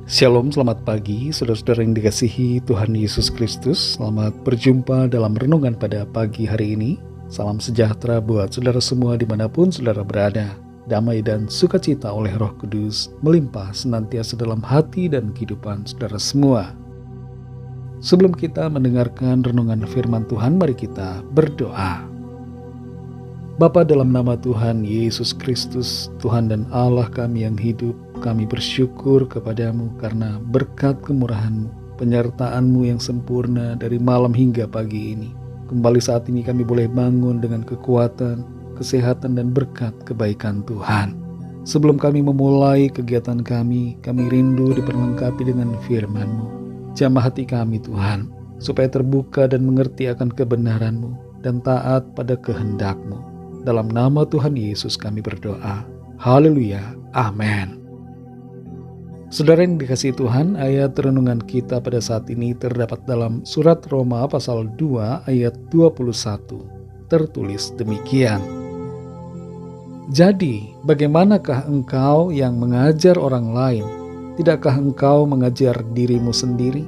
Shalom, selamat pagi saudara-saudara yang dikasihi Tuhan Yesus Kristus. Selamat berjumpa dalam renungan pada pagi hari ini. Salam sejahtera buat saudara semua dimanapun saudara berada. Damai dan sukacita oleh Roh Kudus melimpah senantiasa dalam hati dan kehidupan saudara semua. Sebelum kita mendengarkan renungan firman Tuhan, mari kita berdoa. Bapa, dalam nama Tuhan Yesus Kristus, Tuhan dan Allah kami yang hidup, kami bersyukur kepadamu karena berkat kemurahan-Mu, penyertaan-Mu yang sempurna dari malam hingga pagi ini. Kembali saat ini kami boleh bangun dengan kekuatan, kesehatan dan berkat kebaikan Tuhan. Sebelum kami memulai kegiatan kami rindu diperlengkapi dengan firman-Mu. Jamah hati kami Tuhan, supaya terbuka dan mengerti akan kebenaran-Mu dan taat pada kehendak-Mu. Dalam nama Tuhan Yesus kami berdoa. Haleluya. Amin. Saudara yang dikasihi Tuhan, ayat renungan kita pada saat ini terdapat dalam surat Roma pasal 2 ayat 21. Tertulis demikian. Jadi, bagaimanakah engkau yang mengajar orang lain? Tidakkah engkau mengajar dirimu sendiri?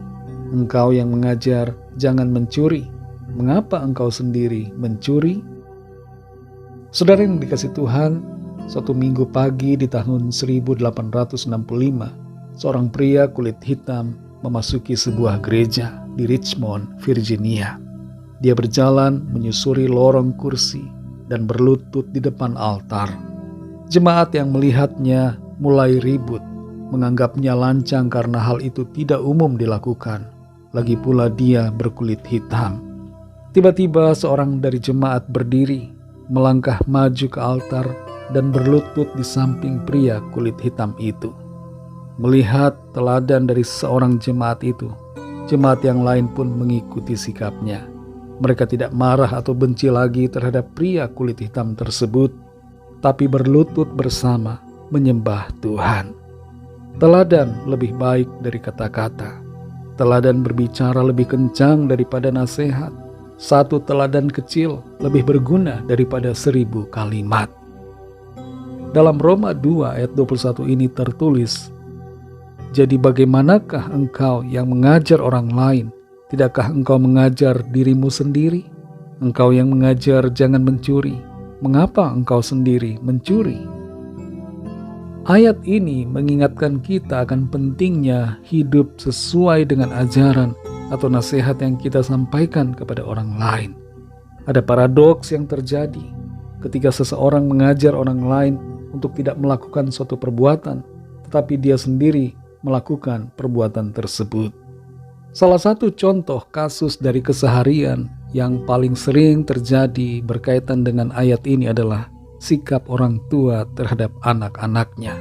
Engkau yang mengajar, jangan mencuri. Mengapa engkau sendiri mencuri? Saudara yang dikasihi Tuhan, suatu minggu pagi di tahun 1865, seorang pria kulit hitam memasuki sebuah gereja di Richmond, Virginia. Dia berjalan menyusuri lorong kursi dan berlutut di depan altar. Jemaat yang melihatnya mulai ribut, menganggapnya lancang karena hal itu tidak umum dilakukan. Lagi pula dia berkulit hitam. Tiba-tiba seorang dari jemaat berdiri, melangkah maju ke altar dan berlutut di samping pria kulit hitam itu. Melihat teladan dari seorang jemaat itu, jemaat yang lain pun mengikuti sikapnya. Mereka tidak marah atau benci lagi terhadap pria kulit hitam tersebut, tapi berlutut bersama menyembah Tuhan. Teladan lebih baik dari kata-kata. Teladan berbicara lebih kencang daripada nasihat. Satu teladan kecil lebih berguna daripada 1000 kalimat. Dalam Roma 2 ayat 21 ini tertulis, jadi bagaimanakah engkau yang mengajar orang lain? Tidakkah engkau mengajar dirimu sendiri? Engkau yang mengajar jangan mencuri. Mengapa engkau sendiri mencuri? Ayat ini mengingatkan kita akan pentingnya hidup sesuai dengan ajaran atau nasihat yang kita sampaikan kepada orang lain. Ada paradoks yang terjadi ketika seseorang mengajar orang lain untuk tidak melakukan suatu perbuatan, tetapi dia sendiri melakukan perbuatan tersebut. Salah satu contoh kasus dari keseharian yang paling sering terjadi berkaitan dengan ayat ini adalah sikap orang tua terhadap anak-anaknya.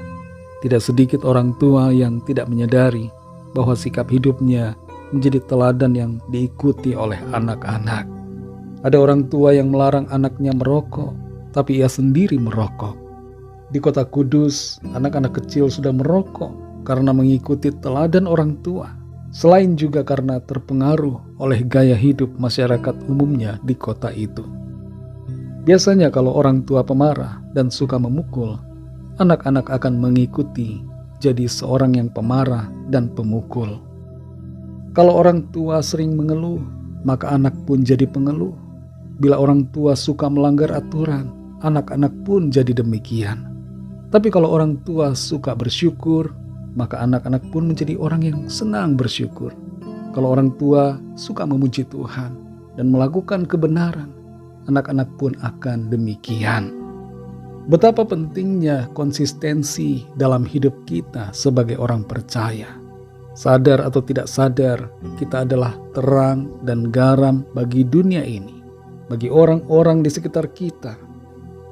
Tidak sedikit orang tua yang tidak menyadari bahwa sikap hidupnya menjadi teladan yang diikuti oleh anak-anak. Ada orang tua yang melarang anaknya merokok, tapi ia sendiri merokok. Di kota Kudus, anak-anak kecil sudah merokok karena mengikuti teladan orang tua, selain juga karena terpengaruh oleh gaya hidup masyarakat umumnya di kota itu. Biasanya kalau orang tua pemarah dan suka memukul, anak-anak akan mengikuti jadi seorang yang pemarah dan pemukul. Kalau orang tua sering mengeluh, maka anak pun jadi pengeluh. Bila orang tua suka melanggar aturan, anak-anak pun jadi demikian. Tapi kalau orang tua suka bersyukur, maka anak-anak pun menjadi orang yang senang bersyukur. Kalau orang tua suka memuji Tuhan dan melakukan kebenaran, anak-anak pun akan demikian. Betapa pentingnya konsistensi dalam hidup kita sebagai orang percaya. Sadar atau tidak sadar, kita adalah terang dan garam bagi dunia ini, bagi orang-orang di sekitar kita.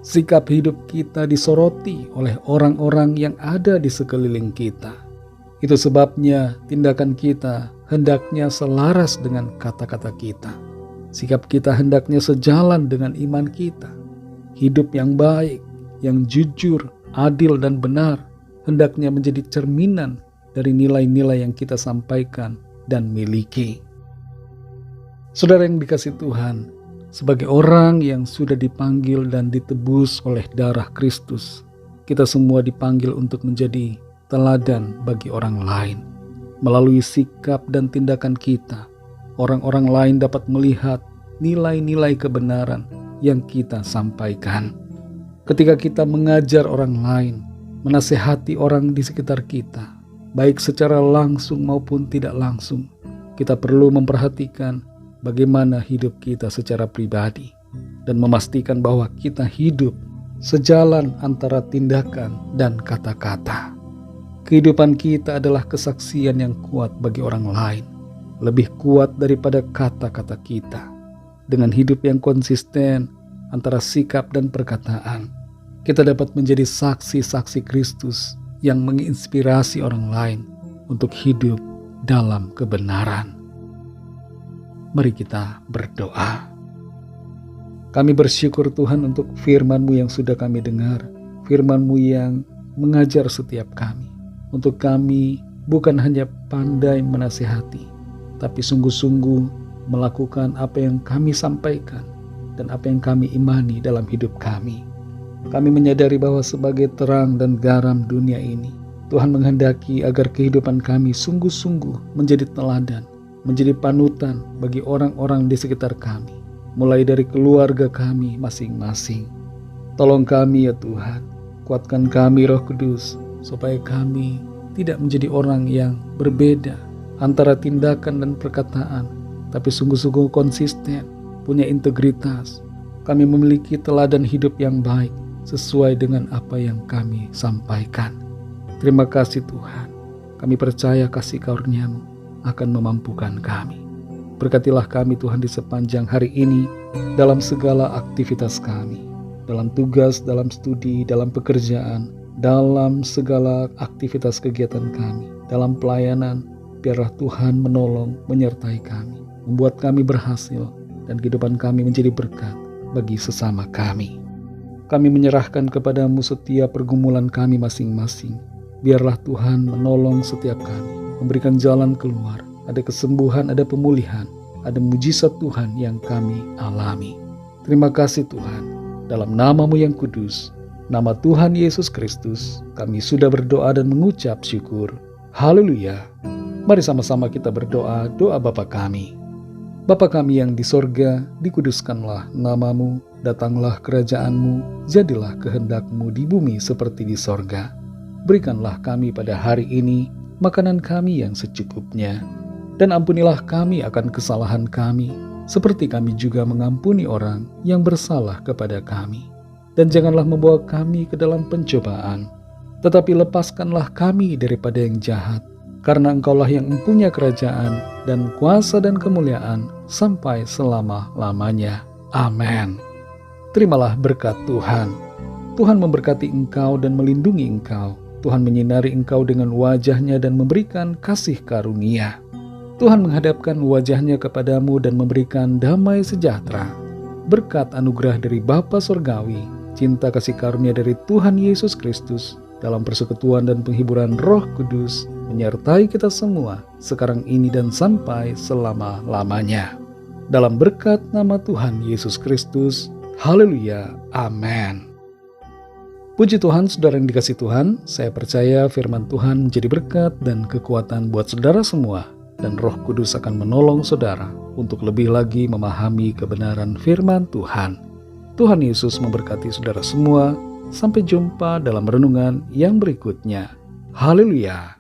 Sikap hidup kita disoroti oleh orang-orang yang ada di sekeliling kita. Itu sebabnya tindakan kita hendaknya selaras dengan kata-kata kita. Sikap kita hendaknya sejalan dengan iman kita. Hidup yang baik, yang jujur, adil dan benar hendaknya menjadi cerminan dari nilai-nilai yang kita sampaikan dan miliki. Saudara yang dikasihi Tuhan, sebagai orang yang sudah dipanggil dan ditebus oleh darah Kristus, kita semua dipanggil untuk menjadi teladan bagi orang lain. Melalui sikap dan tindakan kita, orang-orang lain dapat melihat nilai-nilai kebenaran yang kita sampaikan. Ketika kita mengajar orang lain, menasehati orang di sekitar kita, baik secara langsung maupun tidak langsung, kita perlu memperhatikan bagaimana hidup kita secara pribadi dan memastikan bahwa kita hidup sejalan antara tindakan dan kata-kata. Kehidupan kita adalah kesaksian yang kuat bagi orang lain, lebih kuat daripada kata-kata kita. Dengan hidup yang konsisten antara sikap dan perkataan, kita dapat menjadi saksi-saksi Kristus yang menginspirasi orang lain untuk hidup dalam kebenaran. Mari kita berdoa. Kami bersyukur Tuhan untuk firman-Mu yang sudah kami dengar, firman-Mu yang mengajar setiap kami. Untuk kami bukan hanya pandai menasihati, tapi sungguh-sungguh melakukan apa yang kami sampaikan dan apa yang kami imani dalam hidup kami. Kami menyadari bahwa sebagai terang dan garam dunia ini, Tuhan menghendaki agar kehidupan kami sungguh-sungguh menjadi teladan, menjadi panutan bagi orang-orang di sekitar kami, mulai dari keluarga kami masing-masing. Tolong kami ya Tuhan, kuatkan kami Roh Kudus, supaya kami tidak menjadi orang yang berbeda antara tindakan dan perkataan, tapi sungguh-sungguh konsisten, punya integritas. Kami memiliki teladan hidup yang baik sesuai dengan apa yang kami sampaikan. Terima kasih Tuhan, kami percaya kasih karunia-Mu akan memampukan kami. Berkatilah kami Tuhan di sepanjang hari ini dalam segala aktivitas kami, dalam tugas, dalam studi, dalam pekerjaan, dalam segala aktivitas kegiatan kami, dalam pelayanan. Biarlah Tuhan menolong, menyertai kami, membuat kami berhasil, dan kehidupan kami menjadi berkat bagi sesama kami. Kami menyerahkan kepadamu setiap pergumulan kami masing-masing. Biarlah Tuhan menolong setiap kami, memberikan jalan keluar, ada kesembuhan, ada pemulihan, ada mujizat Tuhan yang kami alami. Terima kasih Tuhan, dalam nama-Mu yang kudus, nama Tuhan Yesus Kristus, kami sudah berdoa dan mengucap syukur. Haleluya. Mari sama-sama kita berdoa doa Bapa kami. Bapa kami yang di sorga, dikuduskanlah nama-Mu, datanglah kerajaan-Mu, jadilah kehendak-Mu di bumi seperti di sorga. Berikanlah kami pada hari ini makanan kami yang secukupnya, dan ampunilah kami akan kesalahan kami, seperti kami juga mengampuni orang yang bersalah kepada kami. Dan janganlah membawa kami ke dalam pencobaan, tetapi lepaskanlah kami daripada yang jahat, karena Engkaulah yang mempunyai kerajaan dan kuasa dan kemuliaan sampai selama-lamanya. Amin. Terimalah berkat Tuhan. Tuhan memberkati engkau dan melindungi engkau. Tuhan menyinari engkau dengan wajah-Nya dan memberikan kasih karunia. Tuhan menghadapkan wajah-Nya kepadamu dan memberikan damai sejahtera. Berkat anugerah dari Bapa Surgawi, cinta kasih karunia dari Tuhan Yesus Kristus, dalam persekutuan dan penghiburan Roh Kudus, menyertai kita semua, sekarang ini dan sampai selama-lamanya. Dalam berkat nama Tuhan Yesus Kristus, haleluya, amin. Puji Tuhan, saudara yang dikasihi Tuhan, saya percaya firman Tuhan menjadi berkat dan kekuatan buat saudara semua, dan Roh Kudus akan menolong saudara untuk lebih lagi memahami kebenaran firman Tuhan. Tuhan Yesus memberkati saudara semua. Sampai jumpa dalam renungan yang berikutnya. Haleluya.